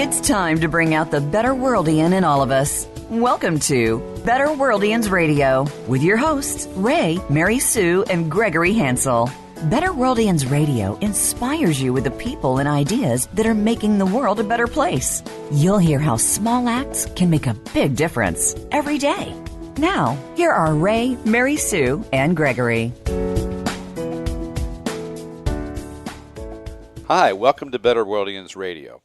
It's time to bring out the BetterWorldian in all of us. Welcome to BetterWorldians Radio with your hosts, Ray, Mary Sue, and Gregory Hansel. BetterWorldians Radio inspires you with the people and ideas that are making the world a better place. You'll hear how small acts can make a big difference every day. Now, here are Ray, Mary Sue, and Gregory. Hi, welcome to BetterWorldians Radio.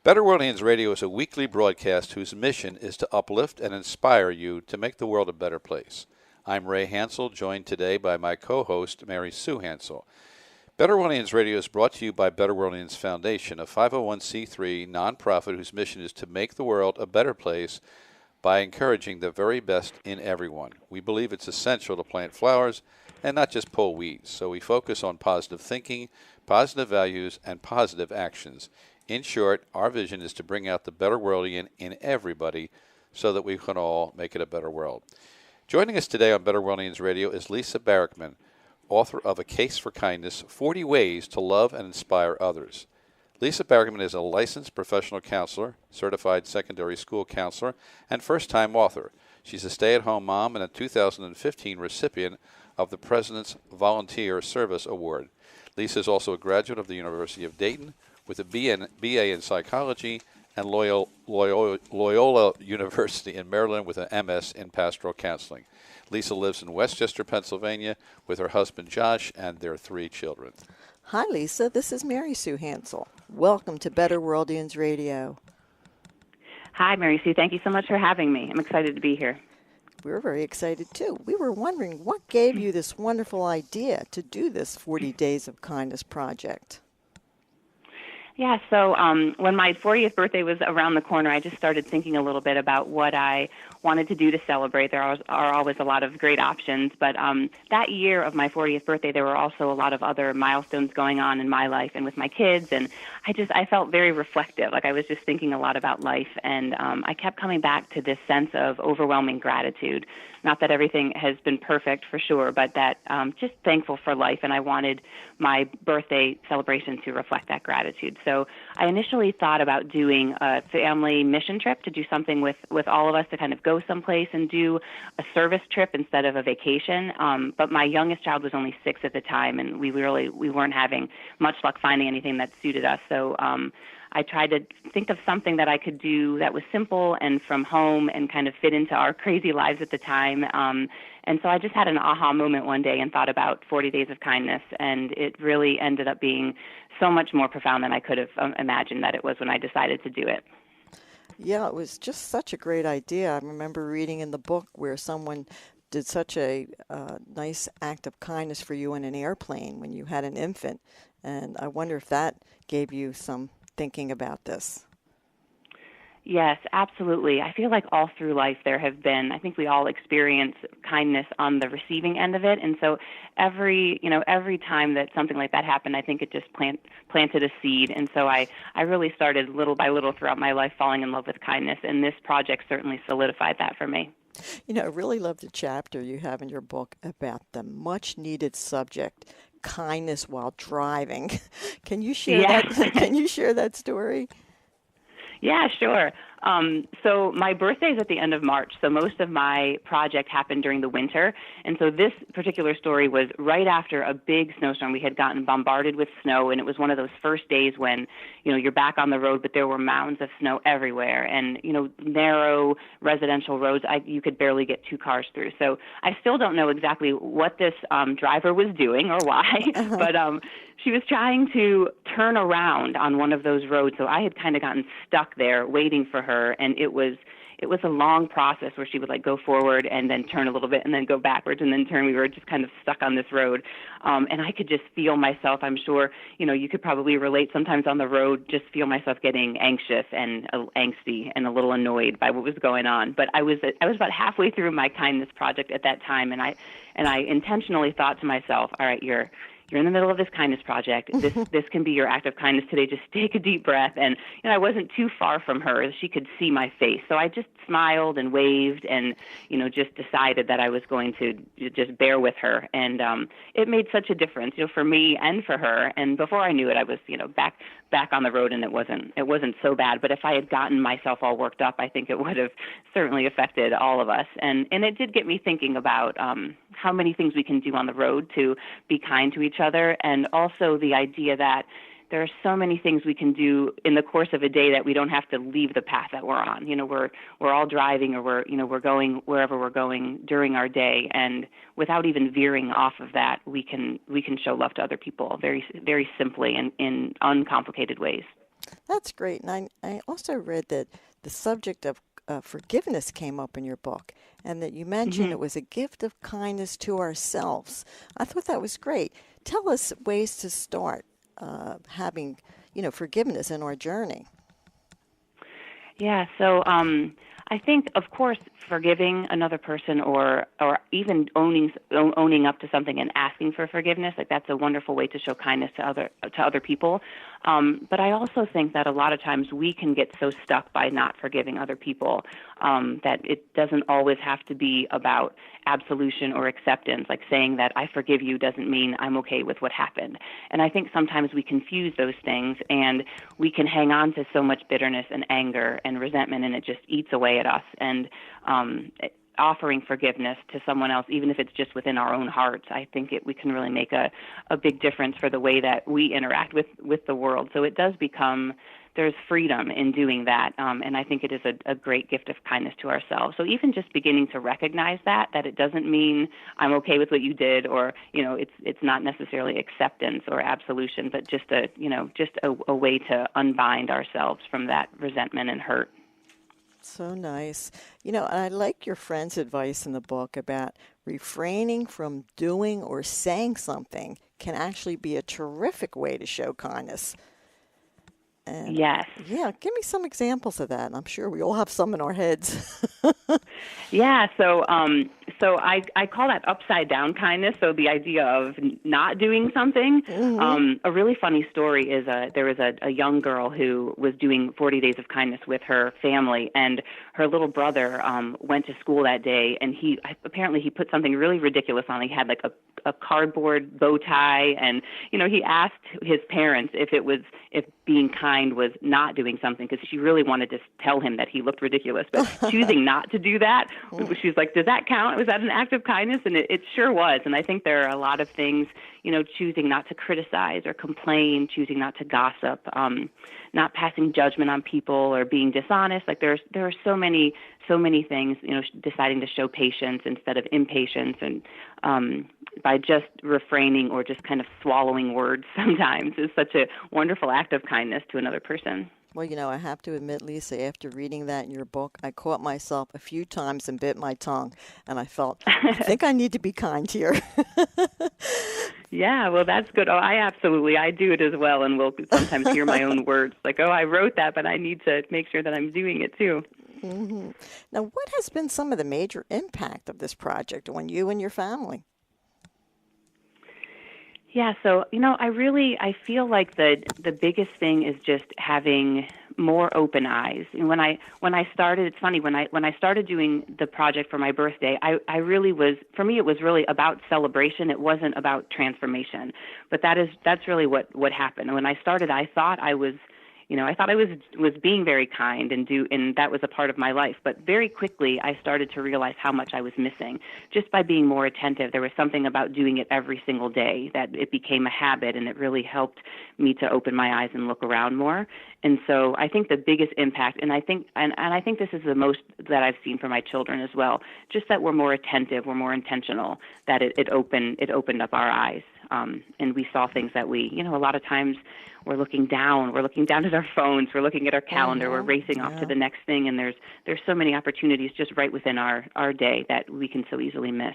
BetterWorldians Radio is a weekly broadcast whose mission is to uplift and inspire you to make the world a better place. I'm Ray Hansel, joined today by my co-host, Mary Sue Hansel. BetterWorldians Radio is brought to you by BetterWorldians Foundation, a 501c3 nonprofit whose mission is to make the world a better place by encouraging the very best in everyone. We believe it's essential to plant flowers and not just pull weeds, so we focus on positive thinking, positive values, and positive actions. In short, our vision is to bring out the BetterWorldian in everybody so that we can all make it a better world. Joining us today on BetterWorldians Radio is Lisa Barrickman, author of A Case for Kindness, 40 Ways to Love and Inspire Others. Lisa Barrickman is a licensed professional counselor, certified secondary school counselor, and first-time author. She's a stay-at-home mom and a 2015 recipient of the President's Volunteer Service Award. Lisa is also a graduate of the University of Dayton with a BA in psychology and Loyola University in Maryland with an MS in pastoral counseling. Lisa lives in Westchester, Pennsylvania with her husband Josh and their 3 children. Hi, Lisa. This is Mary Sue Hansel. Welcome to BetterWorldians Radio. Hi, Mary Sue. Thank you so much for having me. I'm excited to be here. We're very excited, too. We were wondering what gave you this wonderful idea to do this 40 Days of Kindness project? Yeah, so when my 40th birthday was around the corner, I just started thinking a little bit about what I wanted to do to celebrate. There are always a lot of great options, but that year of my 40th birthday, there were also a lot of other milestones going on in my life and with my kids, and I felt very reflective. Like I was just thinking a lot about life, and I kept coming back to this sense of overwhelming gratitude. Not that everything has been perfect for sure, but that just thankful for life, and I wanted my birthday celebration to reflect that gratitude. So I initially thought about doing a family mission trip, to do something with all of us, to kind of go someplace and do a service trip instead of a vacation. But my youngest child was only 6 at the time, and we weren't having much luck finding anything that suited us. So I tried to think of something that I could do that was simple and from home and kind of fit into our crazy lives at the time. And so I just had an aha moment one day and thought about 40 Days of Kindness, and it really ended up being so much more profound than I could have imagined that it was when I decided to do it. Yeah, it was just such a great idea. I remember reading in the book where someone did such a nice act of kindness for you in an airplane when you had an infant, and I wonder if that gave you some thinking about this. Yes, absolutely. I feel like all through life there have been, I think we all experience kindness on the receiving end of it. And so every time that something like that happened, I think it just planted a seed. And so I really started little by little throughout my life falling in love with kindness. And this project certainly solidified that for me. You know, I really love the chapter you have in your book about the much needed subject, kindness while driving. Can you share that? Can you share that story? Yeah, sure. So my birthday is at the end of March, so most of my project happened during the winter. And so this particular story was right after a big snowstorm. We had gotten bombarded with snow, and it was one of those first days when, you're back on the road, but there were mounds of snow everywhere. And, narrow residential roads, you could barely get 2 cars through. So I still don't know exactly what this driver was doing or why, but she was trying to turn around on one of those roads. So I had kind of gotten stuck there waiting for her, and it was a long process where she would go forward and then turn a little bit and then go backwards and then turn. We were just kind of stuck on this road, and I could just feel myself. I'm sure you could probably relate. Sometimes on the road, just feel myself getting anxious and angsty and a little annoyed by what was going on. But I was about halfway through my kindness project at that time, and I intentionally thought to myself, all right, you're you're in the middle of this kindness project. This can be your act of kindness today. Just take a deep breath. And I wasn't too far from her. She could see my face. So I just smiled and waved and, just decided that I was going to just bear with her. And it made such a difference, for me and for her. And before I knew it, I was, back on the road, and it wasn't so bad. But if I had gotten myself all worked up, I think it would have certainly affected all of us. And it did get me thinking about how many things we can do on the road to be kind to each other, and also the idea that there are so many things we can do in the course of a day that we don't have to leave the path that we're on. We're all driving, or we're going wherever we're going during our day, and without even veering off of that, we can show love to other people very, very simply and in uncomplicated ways. That's great. And I also read that the subject of forgiveness came up in your book, and that you mentioned it was a gift of kindness to ourselves. I thought that was great. Tell us ways to start having, forgiveness in our journey. Yeah, so I think, of course, forgiving another person or even owning up to something and asking for forgiveness, that's a wonderful way to show kindness to other people. But I also think that a lot of times we can get so stuck by not forgiving other people that it doesn't always have to be about absolution or acceptance. Like saying that I forgive you doesn't mean I'm okay with what happened. And I think sometimes we confuse those things, and we can hang on to so much bitterness and anger and resentment, and it just eats away at us. And offering forgiveness to someone else, even if it's just within our own hearts, I think we can really make a big difference for the way that we interact with the world. So it does become, there's freedom in doing that, and I think it is a great gift of kindness to ourselves. So even just beginning to recognize that it doesn't mean I'm okay with what you did, or it's not necessarily acceptance or absolution, but just a way to unbind ourselves from that resentment and hurt. So nice. I like your friend's advice in the book about refraining from doing or saying something can actually be a terrific way to show kindness. And yes. Yeah, give me some examples of that. I'm sure we all have some in our heads. Yeah, so I call that upside down kindness. So the idea of not doing something. A really funny story is there was a young girl who was doing 40 Days of Kindness with her family, and her little brother went to school that day, and he put something really ridiculous on. He had like a cardboard bow tie, and he asked his parents if being kind was not doing something, because she really wanted to tell him that he looked ridiculous. But choosing not to do that, she's like, does that count? Was that an act of kindness? And it sure was. And I think there are a lot of things, choosing not to criticize or complain, choosing not to gossip, not passing judgment on people or being dishonest. Like there are so many things, deciding to show patience instead of impatience, and by just refraining or just kind of swallowing words sometimes is such a wonderful act of kindness to another person. Well, I have to admit, Lisa, after reading that in your book, I caught myself a few times and bit my tongue, and I felt, I think I need to be kind here. Yeah, well, that's good. Oh, I do it as well, and will sometimes hear my own words, like, oh, I wrote that, but I need to make sure that I'm doing it too. Mm-hmm. Now, what has been some of the major impact of this project on you and your family? Yeah, so, I feel like the biggest thing is just having more open eyes. And when I started, it's funny, when I started doing the project for my birthday, I really was, for me, it was really about celebration. It wasn't about transformation. But that's really what happened. When I started, I thought I was being very kind and that was a part of my life. But very quickly, I started to realize how much I was missing just by being more attentive. There was something about doing it every single day that it became a habit, and it really helped me to open my eyes and look around more. And so I think the biggest impact, and I think this is the most that I've seen for my children as well, just that we're more attentive, we're more intentional, that it opened up our eyes. And we saw things that a lot of times we're looking down at our phones, we're looking at our calendar, we're racing off to the next thing, and there's so many opportunities just right within our day that we can so easily miss.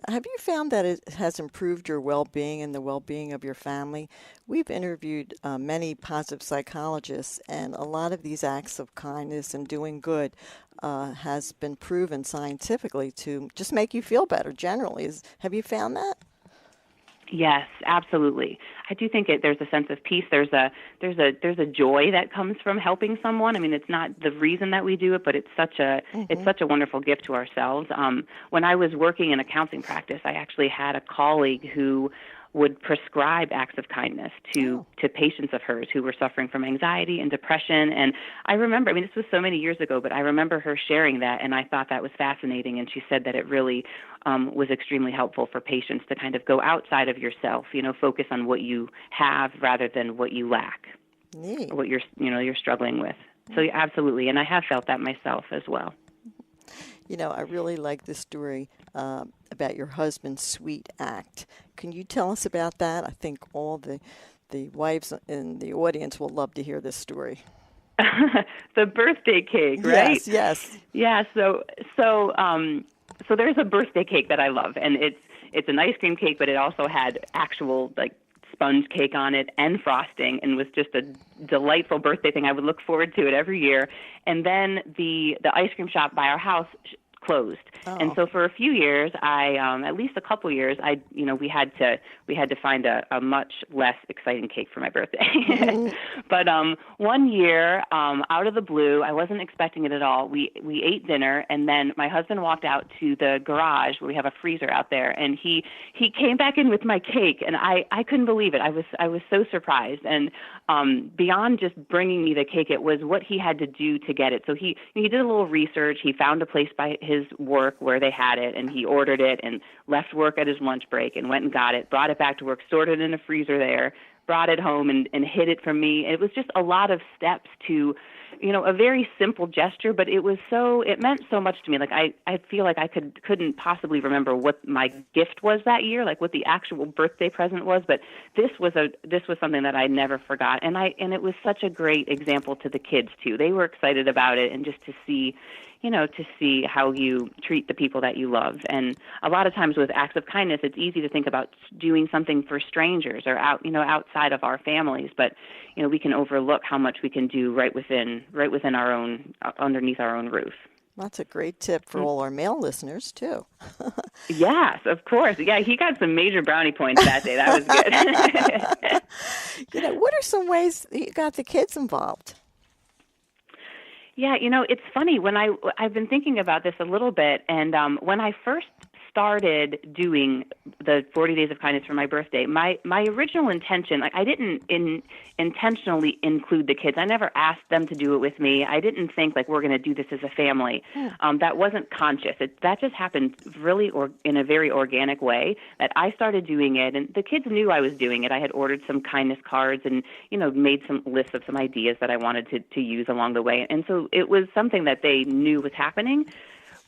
Have you found that it has improved your well-being and the well-being of your family? We've interviewed many positive psychologists, and a lot of these acts of kindness and doing good has been proven scientifically to just make you feel better generally. Have you found that? Yes, absolutely. I do think there's a sense of peace. There's a joy that comes from helping someone. I mean, it's not the reason that we do it, but it's such a wonderful gift to ourselves. When I was working in a counseling practice, I actually had a colleague who would prescribe acts of kindness to patients of hers who were suffering from anxiety and depression. And I remember, I mean, this was so many years ago, but I remember her sharing that, and I thought that was fascinating. And she said that it really was extremely helpful for patients to kind of go outside of yourself, focus on what you have rather than what you lack, Neat. or what you're struggling with. So yeah, absolutely, and I have felt that myself as well. I really like this story about your husband's sweet act. Can you tell us about that? I think all the wives in the audience will love to hear this story. The birthday cake, right? Yes. Yeah. So there's a birthday cake that I love, and it's an ice cream cake, but it also had actual sponge cake on it and frosting, and was just a delightful birthday thing. I would look forward to it every year. And then the ice cream shop by our house closed. Oh. And so for a few years, at least a couple years, we had to find a much less exciting cake for my birthday. Mm-hmm. But one year, out of the blue, I wasn't expecting it at all. We ate dinner, and then my husband walked out to the garage where we have a freezer out there, and he came back in with my cake, and I couldn't believe it. I was so surprised. And beyond just bringing me the cake, it was what he had to do to get it. So he did a little research. He found a place by his work where they had it, and he ordered it and left work at his lunch break and went and got it, brought it back to work, stored it in a freezer there, brought it home and hid it from me. It was just a lot of steps to, a very simple gesture, but it meant so much to me. Like I feel like I couldn't possibly remember what my gift was that year, like what the actual birthday present was, but this was something that I never forgot. And it was such a great example to the kids too. They were excited about it, and just to see how you treat the people that you love. And a lot of times with acts of kindness, it's easy to think about doing something for strangers or outside of our families, but we can overlook how much we can do right within our own, underneath our own roof. That's a great tip for all our male listeners too. Yes, of course. Yeah, he got some major brownie points that day. That was good. What are some ways you got the kids involved? Yeah, it's funny. When I've been thinking about this a little bit, and when I first started doing the 40 Days of Kindness for my birthday, my original intention, I didn't intentionally include the kids. I never asked them to do it with me. I didn't think we're going to do this as a family. That wasn't conscious. That just happened really in a very organic way, that I started doing it, and the kids knew I was doing it. I had ordered some kindness cards and made some lists of some ideas that I wanted to use along the way, and so it was something that they knew was happening.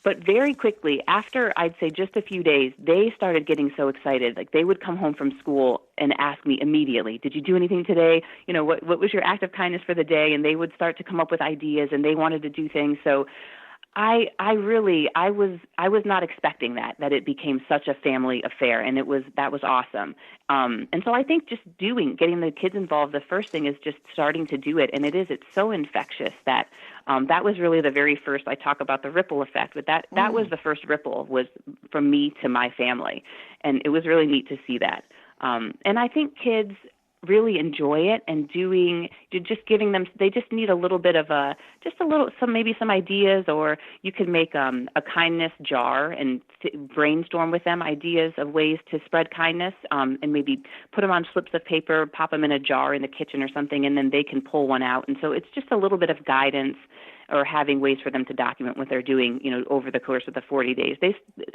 But very quickly, after I'd say just a few days, they started getting so excited. They would come home from school and ask me immediately, "Did you do anything today? What was your act of kindness for the day?" And they would start to come up with ideas, and they wanted to do things. So I was not expecting that it became such a family affair, and that was awesome. And so I think just getting the kids involved, the first thing is just starting to do it, and it's so infectious that was really the very first. I talk about the ripple effect, but that was the first ripple, was from me to my family, and it was really neat to see that. And I think kids really enjoy it, and just giving them, they just need a little bit of some ideas, or you could make a kindness jar and brainstorm with them ideas of ways to spread kindness, and maybe put them on slips of paper, pop them in a jar in the kitchen or something, and then they can pull one out. And so it's just a little bit of guidance, or having ways for them to document what they're doing, over the course of the 40 days.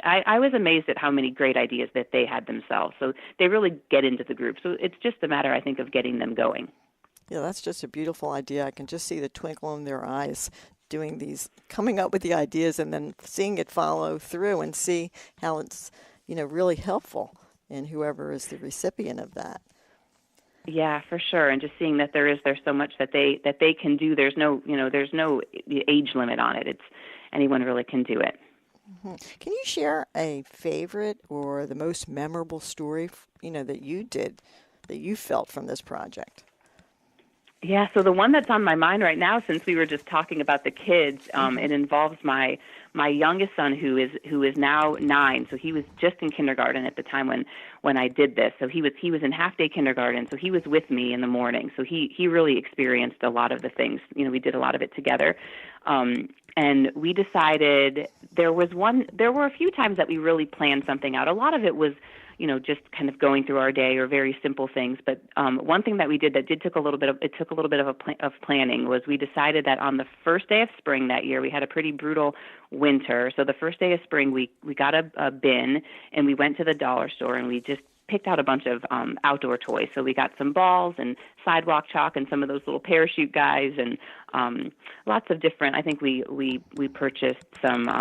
I was amazed at how many great ideas that they had themselves. So they really get into the group. So it's just a matter, I think, of getting them going. Yeah, that's just a beautiful idea. I can just see the twinkle in their eyes doing these, coming up with the ideas, and then seeing it follow through, and see how it's, really helpful in whoever is the recipient of that. Yeah, for sure. And just seeing that there's so much that they can do. There's no age limit on it. It's anyone really can do it. Mm-hmm. Can you share a favorite or the most memorable story, that you felt from this project? Yeah, so the one that's on my mind right now, since we were just talking about the kids, it involves my my youngest son, who is now 9, so he was just in kindergarten at the time when I did this. So he was in half-day kindergarten, so he was with me in the morning. So he really experienced a lot of the things. We did a lot of it together. And we decided there were a few times that we really planned something out. A lot of it was, just kind of going through our day or very simple things. But one thing that we did that took a little bit of planning was we decided that on the first day of spring that year, we had a pretty brutal winter. So the first day of spring, we got a bin and we went to the dollar store and we just picked out a bunch of outdoor toys. So we got some balls and sidewalk chalk and some of those little parachute guys and lots of different. I think we purchased some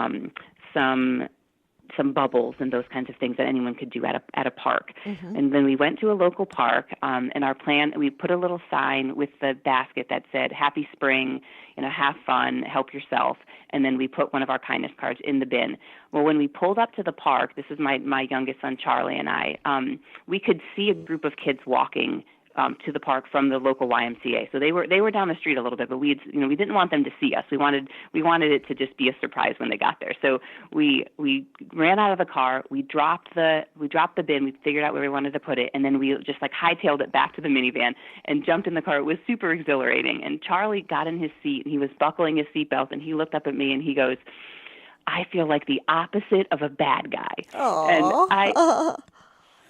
bubbles and those kinds of things that anyone could do at a park. Mm-hmm. And then we went to a local park, and our plan, we put a little sign with the basket that said, "Happy Spring, have fun, help yourself." And then we put one of our kindness cards in the bin. Well, when we pulled up to the park, this is my youngest son, Charlie, and I, we could see a group of kids walking to the park from the local YMCA. So they were down the street a little bit, but we didn't want them to see us. We wanted it to just be a surprise when they got there. So we ran out of the car, we dropped the bin, we figured out where we wanted to put it, and then we just hightailed it back to the minivan and jumped in the car. It was super exhilarating. And Charlie got in his seat and he was buckling his seatbelt and he looked up at me and he goes, "I feel like the opposite of a bad guy." Aww. And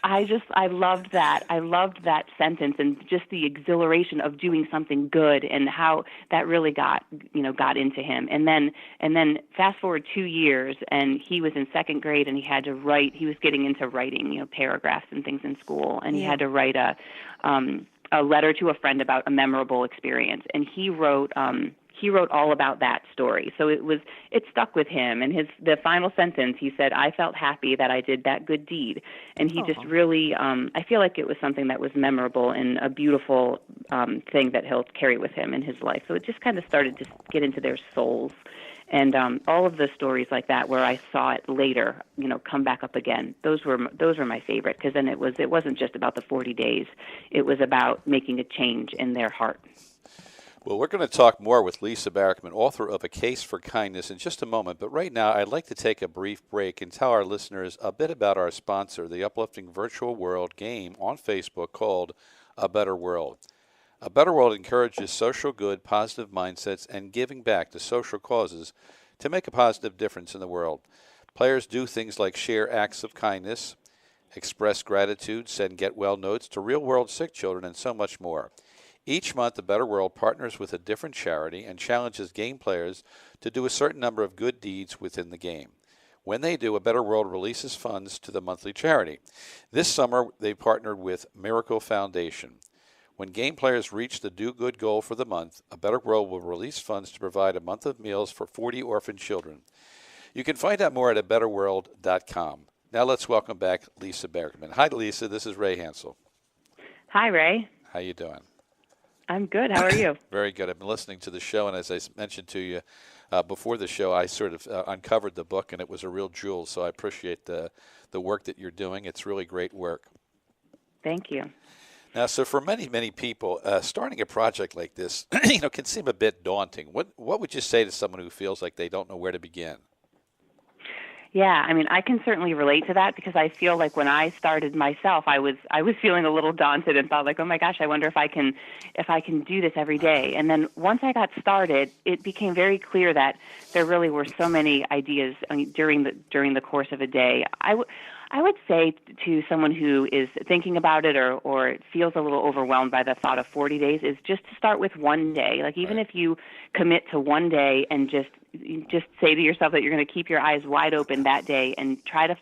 I loved that. I loved that sentence and just the exhilaration of doing something good and how that really got into him. And then fast forward 2 years and he was in second grade and he had to write. He was getting into writing, paragraphs and things in school, and he had to write a letter to a friend about a memorable experience. And he wrote all about that story. So it stuck with him. And the final sentence, he said, "I felt happy that I did that good deed." And he just really, I feel like it was something that was memorable and a beautiful thing that he'll carry with him in his life. So it just kind of started to get into their souls. And all of the stories like that where I saw it later, come back up again, those were my favorite, because then it wasn't just about the 40 days. It was about making a change in their heart. Well, we're going to talk more with Lisa Barrickman, author of A Case for Kindness, in just a moment. But right now, I'd like to take a brief break and tell our listeners a bit about our sponsor, the uplifting virtual world game on Facebook called A Better World. A Better World encourages social good, positive mindsets, and giving back to social causes to make a positive difference in the world. Players do things like share acts of kindness, express gratitude, send get-well notes to real-world sick children, and so much more. Each month, The Better World partners with a different charity and challenges game players to do a certain number of good deeds within the game. When they do, A Better World releases funds to the monthly charity. This summer, they partnered with Miracle Foundation. When game players reach the Do Good goal for the month, A Better World will release funds to provide a month of meals for 40 orphan children. You can find out more at betterworld.com. Now let's welcome back Lisa Barrickman. Hi, Lisa. This is Ray Hansel. Hi, Ray. How you doing? I'm good. How are you? Very good. I've been listening to the show, and as I mentioned to you before the show, I sort of uncovered the book, and it was a real jewel, so I appreciate the work that you're doing. It's really great work. Thank you. Now, so for many, many people, starting a project like this, can seem a bit daunting. What would you say to someone who feels like they don't know where to begin? Yeah, I mean, I can certainly relate to that, because I feel like when I started myself, I was feeling a little daunted and thought like, oh my gosh, I wonder if I can do this every day. And then once I got started, it became very clear that there really were so many ideas during the course of a day. I would say to someone who is thinking about it or feels a little overwhelmed by the thought of 40 days is just to start with one day. Like even if you commit to one day and just say to yourself that you're going to keep your eyes wide open that day and try to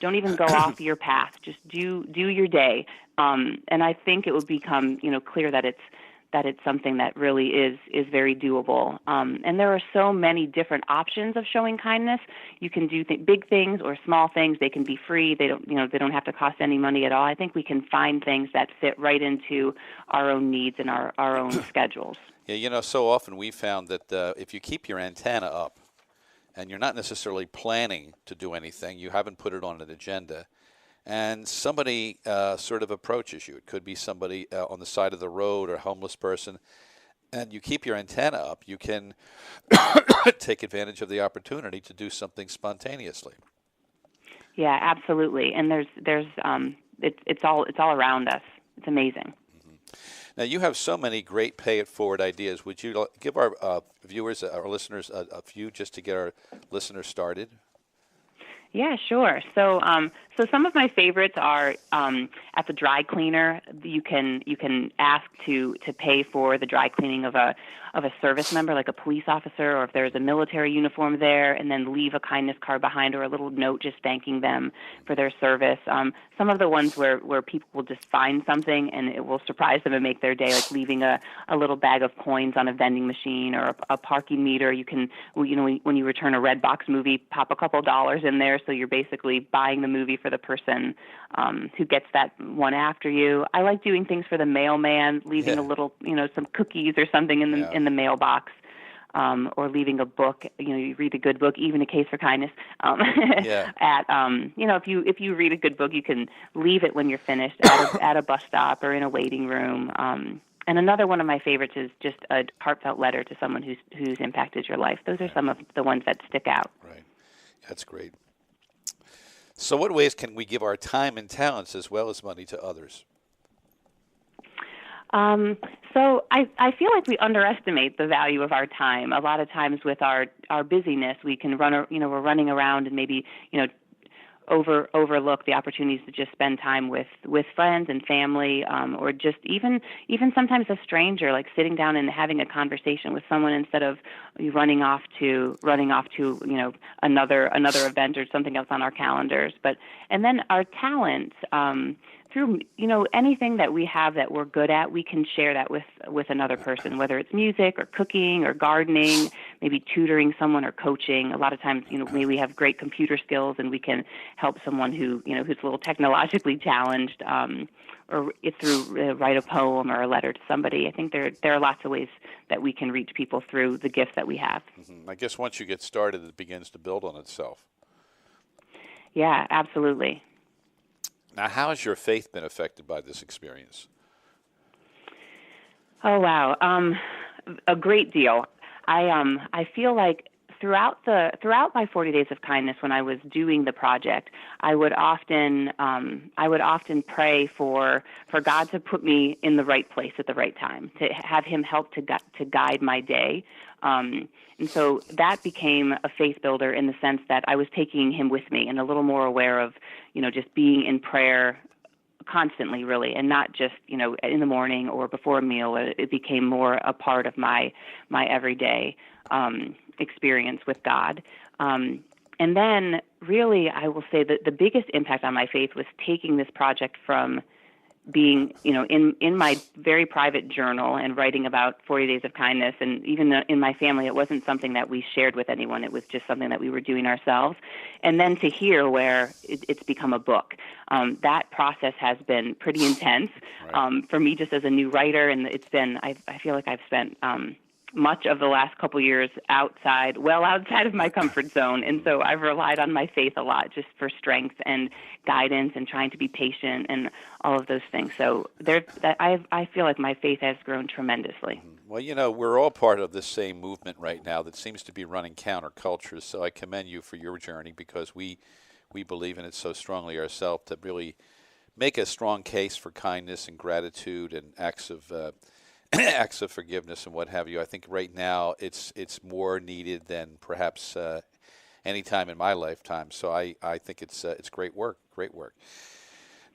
don't even go off your path. Just do your day. And I think it will become, clear that it's something that really is very doable. And there are so many different options of showing kindness. You can do big things or small things. They can be free. They don't have to cost any money at all. I think we can find things that fit right into our own needs and our own schedules. Yeah, so often we found that if you keep your antenna up and you're not necessarily planning to do anything, you haven't put it on an agenda, and somebody sort of approaches you. It could be somebody on the side of the road or a homeless person. and you keep your antenna up, you can take advantage of the opportunity to do something spontaneously. Yeah, absolutely. And it's all around us. It's amazing. Now, you have so many great pay it forward ideas. Would you give our viewers, our listeners, a few just to get our listeners started? Yeah, sure. So some of my favorites are at the dry cleaner. You can ask to pay for the dry cleaning of a service member, like a police officer, or if there's a military uniform there, and then leave a kindness card behind or a little note just thanking them for their service. Some of the ones where people will just find something and it will surprise them and make their day, like leaving a little bag of coins on a vending machine or a parking meter. You can, when you return a Redbox movie, pop a couple dollars in there, so you're basically buying the movie for the person who gets that one after you. I like doing things for the mailman, leaving a little, some cookies or something in the mailbox, or leaving a book. You read a good book, even A Case for Kindness. If you read a good book, you can leave it when you're finished at a bus stop or in a waiting room. And another one of my favorites is just a heartfelt letter to someone who's impacted your life. Those are some of the ones that stick out. Right. That's great. So what ways can we give our time and talents as well as money to others? So I feel like we underestimate the value of our time. A lot of times with our busyness, we can we're running around and maybe, overlook the opportunities to just spend time with friends and family, or just even sometimes a stranger, like sitting down and having a conversation with someone instead of running off to another event or something else on our calendars. And then our talents, through anything that we have that we're good at, we can share that with another person, whether it's music or cooking or gardening, maybe tutoring someone or coaching. A lot of times, maybe we have great computer skills and we can help someone who's a little technologically challenged, or through write a poem or a letter to somebody. I think there are lots of ways that we can reach people through the gifts that we have. I guess once you get started, it begins to build on itself. Yeah, absolutely. Now, how has your faith been affected by this experience? Oh, wow. A great deal. I feel like throughout my 40 Days of Kindness, when I was doing the project, I would often pray for God to put me in the right place at the right time, to have Him help to guide my day. And so that became a faith builder in the sense that I was taking Him with me and a little more aware of, just being in prayer constantly, really, and not just, in the morning or before a meal. It became more a part of my everyday experience with God. And then really, I will say that the biggest impact on my faith was taking this project from being, in my very private journal and writing about 40 Days of Kindness. And even in my family, it wasn't something that we shared with anyone. It was just something that we were doing ourselves. And then to hear where it's become a book. That process has been pretty intense for me just as a new writer. And it's been, I feel like I've spent much of the last couple years outside of my comfort zone. And so I've relied on my faith a lot just for strength and guidance and trying to be patient and all of those things. So I feel like my faith has grown tremendously. Well, we're all part of this same movement right now that seems to be running counterculture. So I commend you for your journey because we believe in it so strongly ourselves to really make a strong case for kindness and gratitude and acts of forgiveness and what have you. I think right now it's more needed than perhaps any time in my lifetime. So I think it's great work. Great work.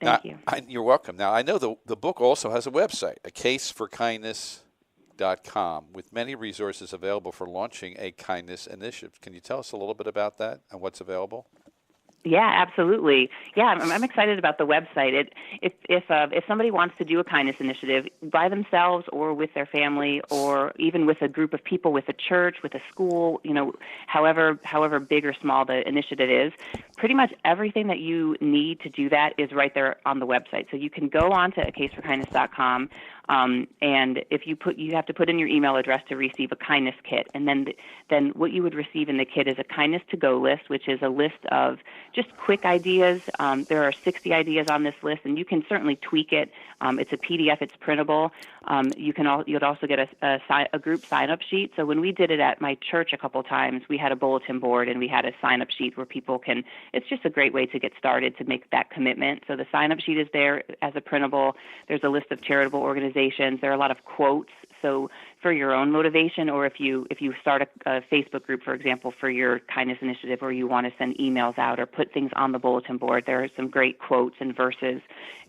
Thank you. You're welcome. Now I know the book also has a website, acaseforkindness.com, with many resources available for launching a kindness initiative. Can you tell us a little bit about that and what's available? Yeah, absolutely. Yeah, I'm excited about the website. If somebody wants to do a kindness initiative by themselves or with their family or even with a group of people, with a church, with a school, however big or small the initiative is, pretty much everything that you need to do that is right there on the website. So you can go on to acaseforkindness.com, and you have to put in your email address to receive a kindness kit, and then what you would receive in the kit is a kindness to go list, which is a list of just quick ideas. There are 60 ideas on this list, and you can certainly tweak it. It's a PDF. It's printable. You'd also get a group sign-up sheet. So when we did it at my church a couple times, we had a bulletin board and we had a sign-up sheet where people can. It's just a great way to get started to make that commitment. So the sign-up sheet is there as a printable. There's a list of charitable organizations. There are a lot of quotes. So for your own motivation, or if you start a Facebook group, for example, for your kindness initiative, or you want to send emails out or put things on the bulletin board, there are some great quotes and verses,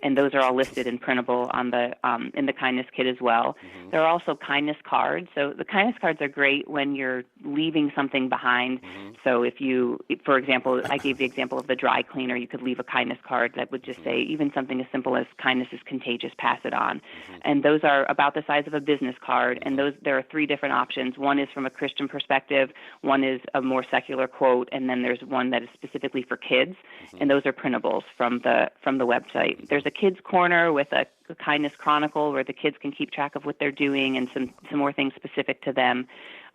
and those are all listed and printable on the in the kindness kit as well. Mm-hmm. There are also kindness cards. So the kindness cards are great when you're leaving something behind. Mm-hmm. So if you, for example, I gave the example of the dry cleaner, you could leave a kindness card that would just say even something as simple as kindness is contagious, pass it on. Mm-hmm. And those are about the size of a business card, and there are 3 different options. One is from a Christian perspective, one is a more secular quote, and then there's one that is specifically for kids, and those are printables from the website. There's a kids corner with a kindness chronicle where the kids can keep track of what they're doing and some more things specific to them.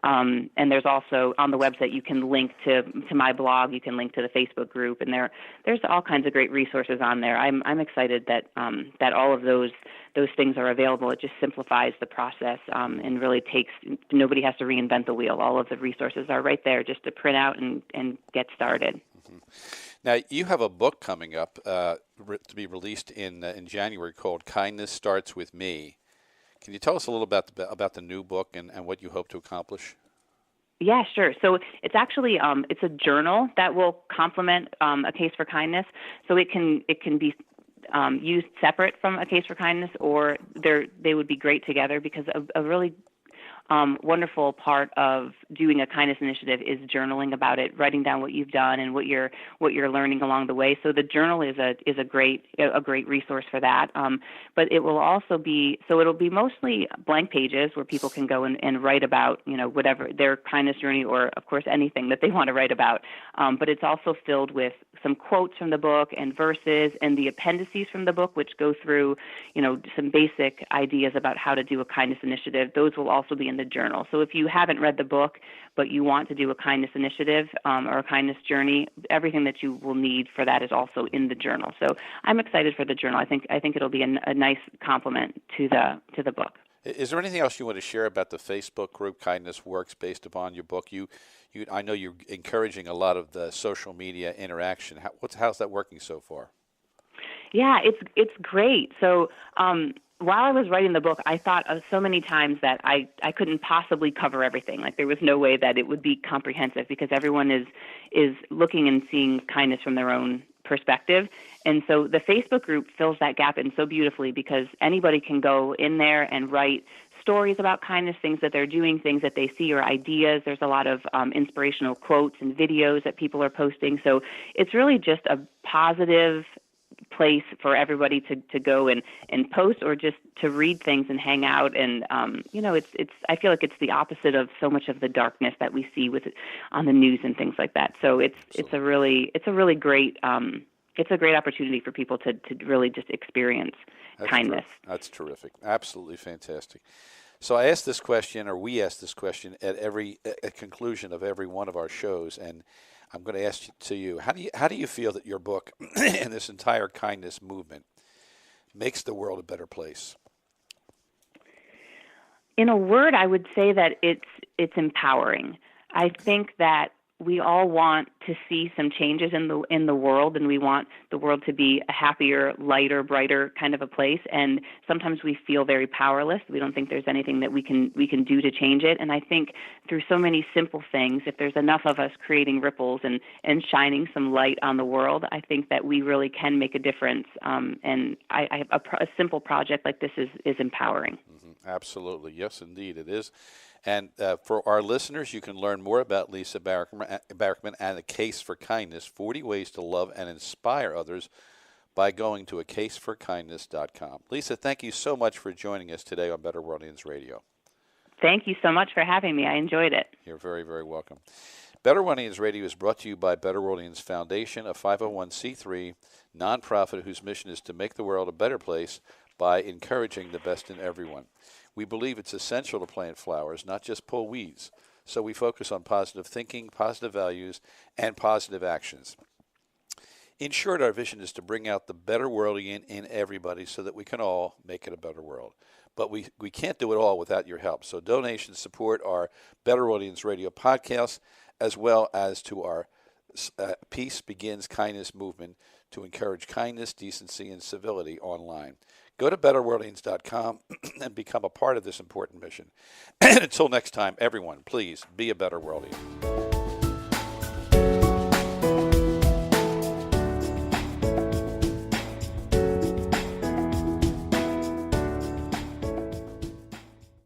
And there's also on the website you can link to my blog, you can link to the Facebook group, and there's all kinds of great resources on there. I'm excited that all of those things are available. It just simplifies the process and really nobody has to reinvent the wheel. All of the resources are right there just to print out and get started. Mm-hmm. Now, you have a book coming up to be released in January called Kindness Starts With Me. Can you tell us a little about the new book and what you hope to accomplish? Yeah, sure. So it's actually it's a journal that will complement a case for kindness. So it can be used separate from a case for kindness, or they would be great together, because a really wonderful part of doing a kindness initiative is journaling about it, writing down what you've done and what you're learning along the way. So the journal is a great resource for that. But it will also be, so it'll be mostly blank pages where people can go and write about, whatever their kindness journey, or of course anything that they want to write about. But it's also filled with some quotes from the book and verses and the appendices from the book, which go through, some basic ideas about how to do a kindness initiative. Those will also be in the journal. So if you haven't read the book, but you want to do a kindness initiative or a kindness journey, everything that you will need for that is also in the journal. So I'm excited for the journal. I think it'll be a nice complement to the book. Is there anything else you want to share about the Facebook group Kindness Works based upon your book? I know you're encouraging a lot of the social media interaction. How's that working so far? Yeah, it's great. So while I was writing the book, I thought of so many times that I couldn't possibly cover everything. Like there was no way that it would be comprehensive, because everyone is looking and seeing kindness from their own perspective. And so the Facebook group fills that gap in so beautifully, because anybody can go in there and write stories about kindness, things that they're doing, things that they see, or ideas. There's a lot of inspirational quotes and videos that people are posting. So it's really just a positive place for everybody to go and post, or just to read things and hang out. And it's I feel like it's the opposite of so much of the darkness that we see on the news and things like that. So it's a really great it's a great opportunity for people to really just experience kindness. That's terrific. Absolutely fantastic. So I asked this question, or we asked this question at every conclusion of every one of our shows, and I'm going to ask you, how do you feel that your book and this entire kindness movement makes the world a better place? In a word, I would say that it's empowering. I think that we all want to see some changes in the world, and we want the world to be a happier, lighter, brighter kind of a place. And sometimes we feel very powerless. We don't think there's anything that we can do to change it. And I think through so many simple things, if there's enough of us creating ripples and shining some light on the world, I think that we really can make a difference. And a simple project like this is empowering. Mm-hmm. Absolutely. Yes, indeed, it is. And for our listeners, you can learn more about Lisa Barrickman and the Case for Kindness, 40 Ways to Love and Inspire Others, by going to acaseforkindness.com. Lisa, thank you so much for joining us today on BetterWorldians Radio. Thank you so much for having me. I enjoyed it. You're very, very welcome. BetterWorldians Radio is brought to you by BetterWorldians Foundation, a 501c3 nonprofit whose mission is to make the world a better place by encouraging the best in everyone. We believe it's essential to plant flowers, not just pull weeds. So we focus on positive thinking, positive values, and positive actions. In short, our vision is to bring out the better worldian in everybody so that we can all make it a better world. But we can't do it all without your help. So donations support our Better Worldians Radio podcast, as well as to our Peace Begins Kindness movement to encourage kindness, decency, and civility online. Go to betterworldians.com and become a part of this important mission. And until next time, everyone, please be a better worldian.